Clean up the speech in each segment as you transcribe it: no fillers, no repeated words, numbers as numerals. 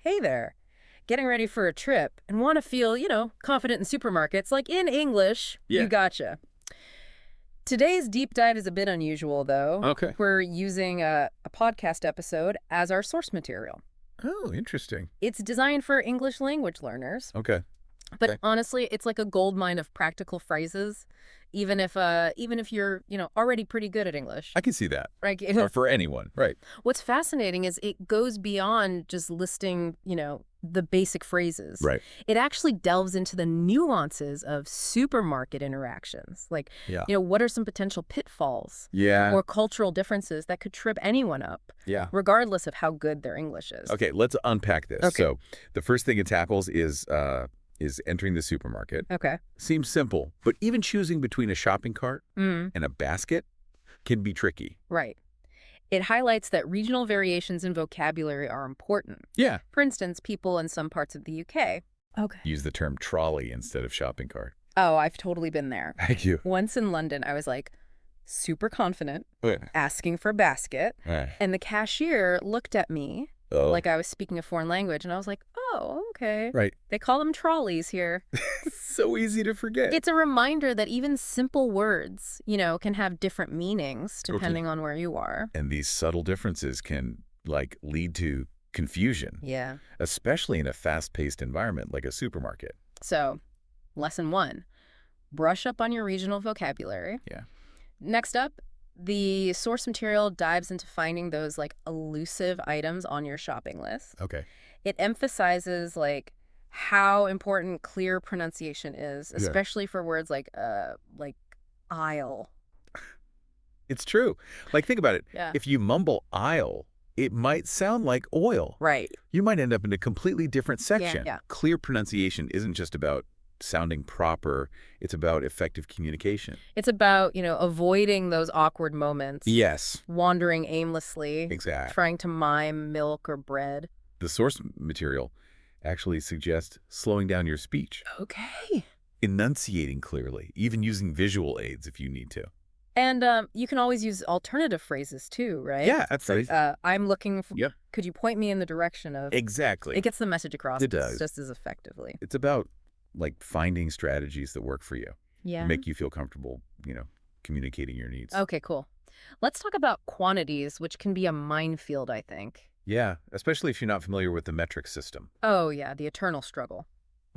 Hey there. Getting ready for a trip and want to feel, confident in supermarkets, like in English. You Yeah. gotcha. Today's deep dive is a bit unusual, though. Okay. We're using a podcast episode as our source material. Oh, interesting. It's designed for English language learners, Okay. but Okay. honestly, it's like a gold mine of practical phrases, even if you're, already pretty good at English. I can see that. Right? Or for anyone. Right. What's fascinating is it goes beyond just listing, the basic phrases. Right. It actually delves into the nuances of supermarket interactions. Like, Yeah. what are some potential pitfalls Yeah. or cultural differences that could trip anyone up, Yeah. regardless of how good their English is? Okay, let's unpack this. Okay. So the first thing it tackles is entering the supermarket. Okay. Seems simple, but even choosing between a shopping cart Mm, and a basket can be tricky. right. It highlights that regional variations in vocabulary are important. Yeah. For instance, people in some parts of the UK. Okay. Use the term trolley instead of shopping cart. Oh, I've totally been there. Thank you. Once in London, I was like super confident, Okay. asking for a basket, Right. and the cashier looked at me Oh. like I was speaking a foreign language, and I was like, oh, okay. Right. They call them trolleys here. So easy to forget. It's a reminder that even simple words, can have different meanings Totally. depending on where you are. And these subtle differences can lead to confusion, Yeah. especially in a fast-paced environment like a supermarket. So, lesson 1, brush up on your regional vocabulary. Yeah. Next up, the source material dives into finding those elusive items on your shopping list. Okay. It emphasizes how important clear pronunciation is, Yeah. especially for words like aisle. It's true. Think about it. Yeah. If you mumble aisle, it might sound like oil. Right. You might end up in a completely different section. Yeah. Clear pronunciation isn't just about sounding proper. It's about effective communication. It's about, avoiding those awkward moments. Yes. Wandering aimlessly. Exactly. Trying to mime milk or bread. The source material actually suggests slowing down your speech, Okay. enunciating clearly, even using visual aids if you need to. And you can always use alternative phrases too, right? Yeah, that's right. I'm looking for... Yeah. Could you point me in the direction of... Exactly. It gets the message across It does. just as effectively. It's about finding strategies that work for you, Yeah. make you feel comfortable, communicating your needs. Okay, cool. Let's talk about quantities, which can be a minefield, I think. Yeah, especially if you're not familiar with the metric system. Oh, yeah, the eternal struggle.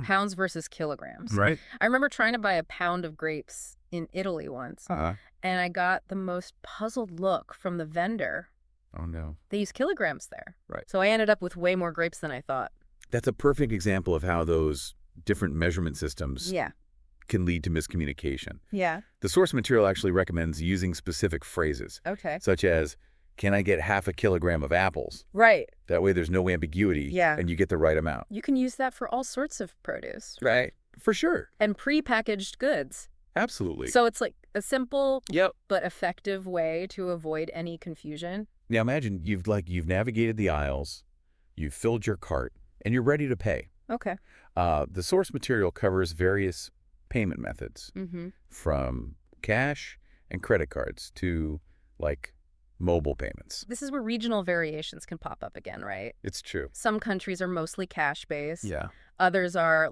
Pounds versus kilograms. Right. I remember trying to buy a pound of grapes in Italy once, Uh-huh. and I got the most puzzled look from the vendor. Oh, no. They use kilograms there. Right. So I ended up with way more grapes than I thought. That's a perfect example of how those different measurement systems Yeah. can lead to miscommunication. Yeah. The source material actually recommends using specific phrases, Okay. such as, can I get half a kilogram of apples? Right. That way there's no ambiguity, Yeah. and you get the right amount. You can use that for all sorts of produce. Right. For sure. And pre-packaged goods. Absolutely. So it's like a simple Yep. but effective way to avoid any confusion. Now imagine you've navigated the aisles, you've filled your cart, and you're ready to pay. Okay. The source material covers various payment methods, Mm-hmm. from cash and credit cards to mobile payments. This is where regional variations can pop up again, right? It's true. Some countries are mostly cash-based. Yeah. Others are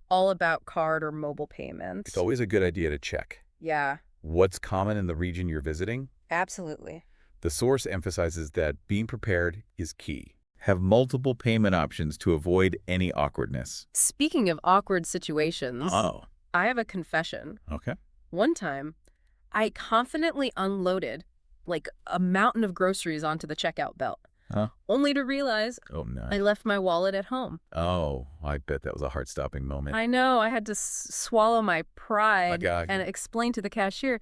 all about card or mobile payments. It's always a good idea to check Yeah, what's common in the region you're visiting. absolutely. The source emphasizes that being prepared is key. Have multiple payment options to avoid any awkwardness. Speaking of awkward situations, Oh, I have a confession. okay. One time, I confidently unloaded a mountain of groceries onto the checkout belt, Huh? only to realize Oh, no. I left my wallet at home. Oh, I bet that was a heart-stopping moment. I know, I had to swallow my pride God. and explain to the cashier.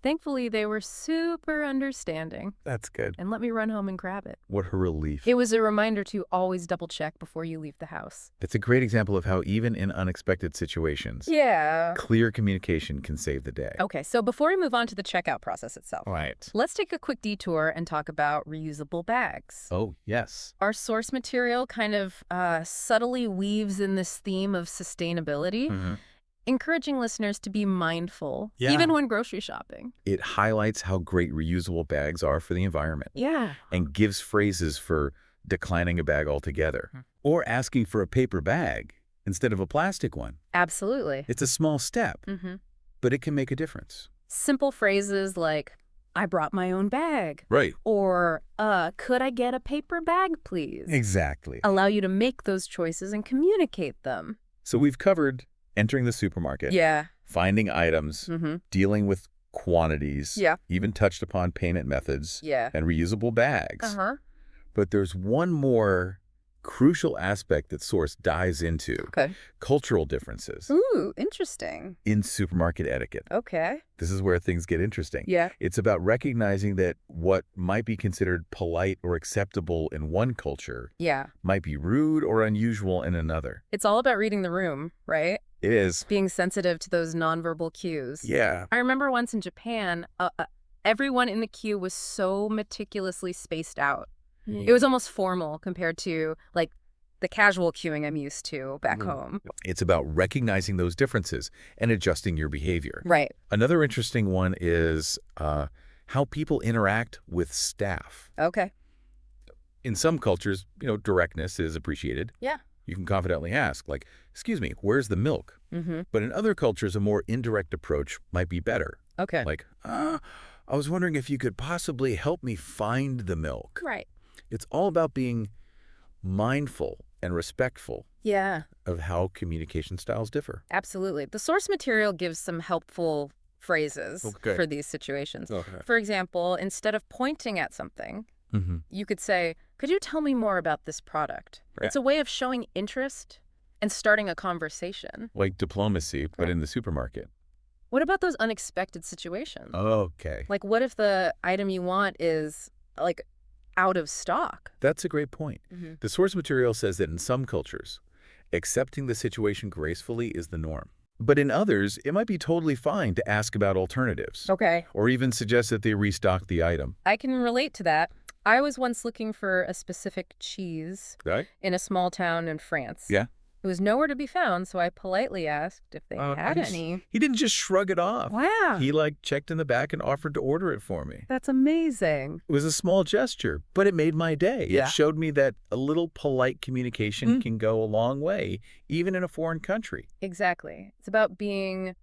Thankfully, they were super understanding That's good. and let me run home and grab it. What a relief. It was a reminder to always double check before you leave the house. It's a great example of how even in unexpected situations, Yeah. clear communication can save the day. Okay, so before we move on to the checkout process itself, Right. let's take a quick detour and talk about reusable bags. Oh, yes. Our source material kind of subtly weaves in this theme of sustainability, Mhm. encouraging listeners to be mindful, Yeah. even when grocery shopping. It highlights how great reusable bags are for the environment Yeah. and gives phrases for declining a bag altogether. Or asking for a paper bag instead of a plastic one. Absolutely. It's a small step, but it can make a difference. Simple phrases like, I brought my own bag. Right. Or, could I get a paper bag, please? Exactly. Allow you to make those choices and communicate them. So we've covered entering the supermarket, Yeah. finding items, dealing with quantities, Yeah. even touched upon payment methods, Yeah. and reusable bags. Uh-huh. But there's one more crucial aspect that Source dives into, Okay. cultural differences Ooh, interesting. in supermarket etiquette. Okay. This is where things get interesting. Yeah. It's about recognizing that what might be considered polite or acceptable in one culture Yeah. might be rude or unusual in another. It's all about reading the room, right? It is. Being sensitive to those nonverbal cues. Yeah. I remember once in Japan, everyone in the queue was so meticulously spaced out. It was almost formal compared to, like, the casual queuing I'm used to back home. It's about recognizing those differences and adjusting your behavior. Right. Another interesting one is how people interact with staff. Okay. In some cultures, directness is appreciated. Yeah. You can confidently ask, like, excuse me, where's the milk? But in other cultures, a more indirect approach might be better. Okay. Like, I was wondering if you could possibly help me find the milk. Right. It's all about being mindful and respectful Yeah. of how communication styles differ. Absolutely. The source material gives some helpful phrases Okay. for these situations. Okay. For example, instead of pointing at something, you could say, could you tell me more about this product? Right. It's a way of showing interest and starting a conversation. Like diplomacy, but Right. in the supermarket. What about those unexpected situations? Okay. Like, what if the item you want is, like, out of stock? That's a great point. The source material says that in some cultures, accepting the situation gracefully is the norm. But in others, it might be totally fine to ask about alternatives. Okay. Or even suggest that they restock the item. I can relate to that. I was once looking for a specific cheese Right? in a small town in France. Yeah. It was nowhere to be found, so I politely asked if they had any. He didn't just shrug it off. Wow. He checked in the back and offered to order it for me. That's amazing. It was a small gesture, but it made my day. Yeah. It showed me that a little polite communication can go a long way, even in a foreign country. Exactly. It's about being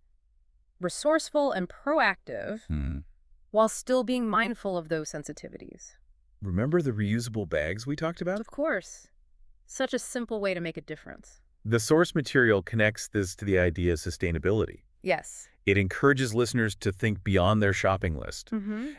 resourceful and proactive while still being mindful of those sensitivities. Remember the reusable bags we talked about? Of course. Such a simple way to make a difference. The source material connects this to the idea of sustainability. Yes. It encourages listeners to think beyond their shopping list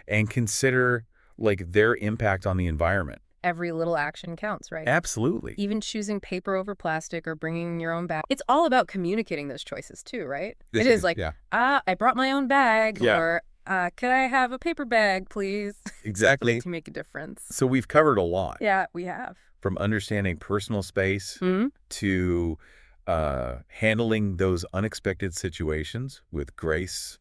and consider their impact on the environment. Every little action counts, right? Absolutely. Even choosing paper over plastic or bringing your own bag. It's all about communicating those choices too, right? It is like, I brought my own bag, or could I have a paper bag, please? Exactly. To make a difference. So we've covered a lot. Yeah, we have. From understanding personal space to handling those unexpected situations with grace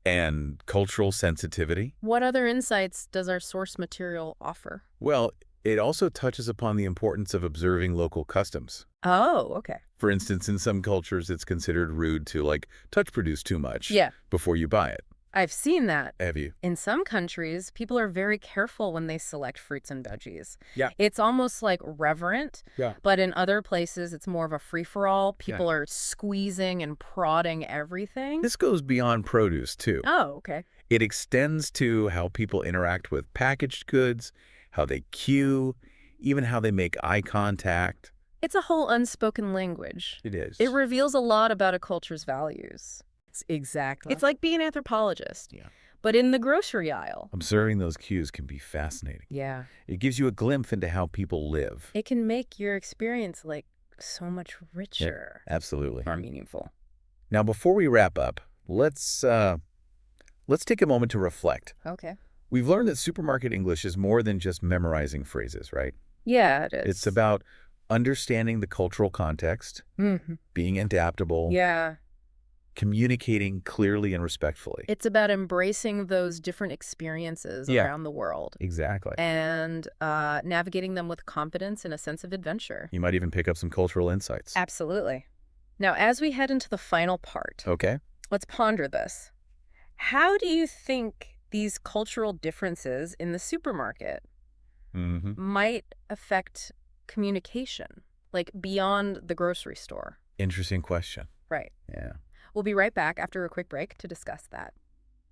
and cultural sensitivity. What other insights does our source material offer? Well, it also touches upon the importance of observing local customs. Oh, okay. For instance, in some cultures, it's considered rude to touch produce too much before you buy it. I've seen that. Have you? In some countries, people are very careful when they select fruits and veggies. Yeah. It's almost like reverent. Yeah. But in other places, it's more of a free-for-all. People are squeezing and prodding everything. This goes beyond produce, too. Oh, okay. It extends to how people interact with packaged goods, how they queue, even how they make eye contact. It's a whole unspoken language. It is. It reveals a lot about a culture's values. Exactly. It's like being an anthropologist. Yeah. But in the grocery aisle. Observing those cues can be fascinating. Yeah. It gives you a glimpse into how people live. It can make your experience so much richer. Yeah, absolutely. More meaningful. Now, before we wrap up, let's take a moment to reflect. Okay. We've learned that supermarket English is more than just memorizing phrases, right? Yeah, it is. It's about understanding the cultural context, being adaptable, communicating clearly and respectfully. It's about embracing those different experiences around the world. Exactly. And navigating them with confidence and a sense of adventure. You might even pick up some cultural insights. Absolutely. Now, as we head into the final part, Okay. let's ponder this. How do you think these cultural differences in the supermarket might affect communication? like beyond the grocery store? Interesting question. Right. Yeah, We'll be right back after a quick break to discuss that.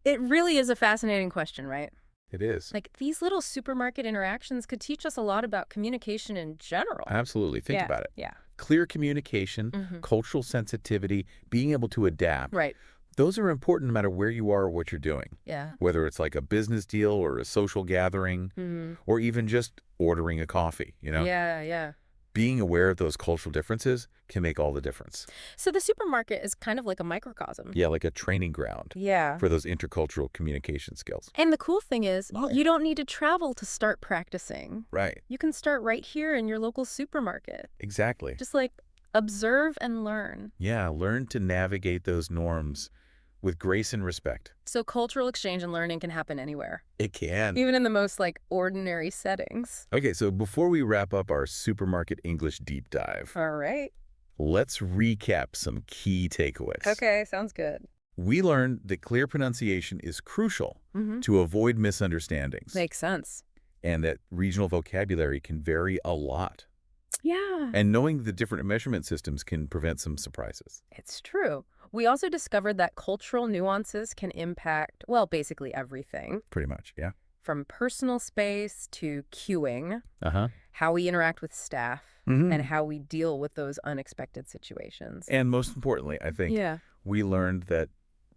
It really is a fascinating question, right? it is. Like, these little supermarket interactions could teach us a lot about communication in general. Absolutely. Think about it. Yeah. Clear communication, cultural sensitivity, being able to adapt. Right. Those are important no matter where you are or what you're doing. Yeah. Whether it's like a business deal or a social gathering, or even just ordering a coffee, Yeah. Being aware of those cultural differences can make all the difference. So the supermarket is kind of like a microcosm. Yeah, like a training ground Yeah. for those intercultural communication skills. And the cool thing is, Oh, yeah. you don't need to travel to start practicing. Right. You can start right here in your local supermarket. Exactly. Just like observe and learn. Yeah, learn to navigate those norms with grace and respect. So cultural exchange and learning can happen anywhere, It can. even in the most like ordinary settings. Okay, so before we wrap up our supermarket English deep dive, All right. let's recap some key takeaways. Okay, sounds good. We learned that clear pronunciation is crucial to avoid misunderstandings, Makes sense. and that regional vocabulary can vary a lot. Yeah. And knowing the different measurement systems can prevent some surprises. It's true. We also discovered that cultural nuances can impact, well, basically everything, Pretty much, yeah. from personal space to queuing, Uh-huh. how we interact with staff, Mhm. and how we deal with those unexpected situations. And most importantly, I think Yeah. we learned that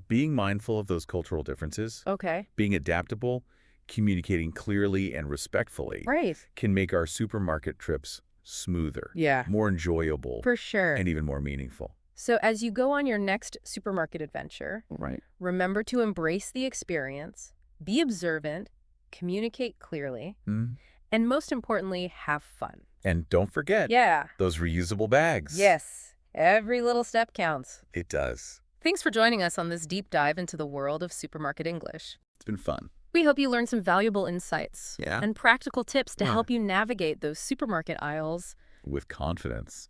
being mindful of those cultural differences, Okay. being adaptable, communicating clearly and respectfully Right. can make our supermarket trips smoother, Yeah. more enjoyable, For sure. and even more meaningful. So as you go on your next supermarket adventure, Right. remember to embrace the experience, be observant, communicate clearly, and most importantly, have fun. And don't forget Yeah. those reusable bags. Yes. Every little step counts. It does. Thanks for joining us on this deep dive into the world of supermarket English. It's been fun. We hope you learned some valuable insights Yeah. and practical tips to Huh. help you navigate those supermarket aisles With confidence.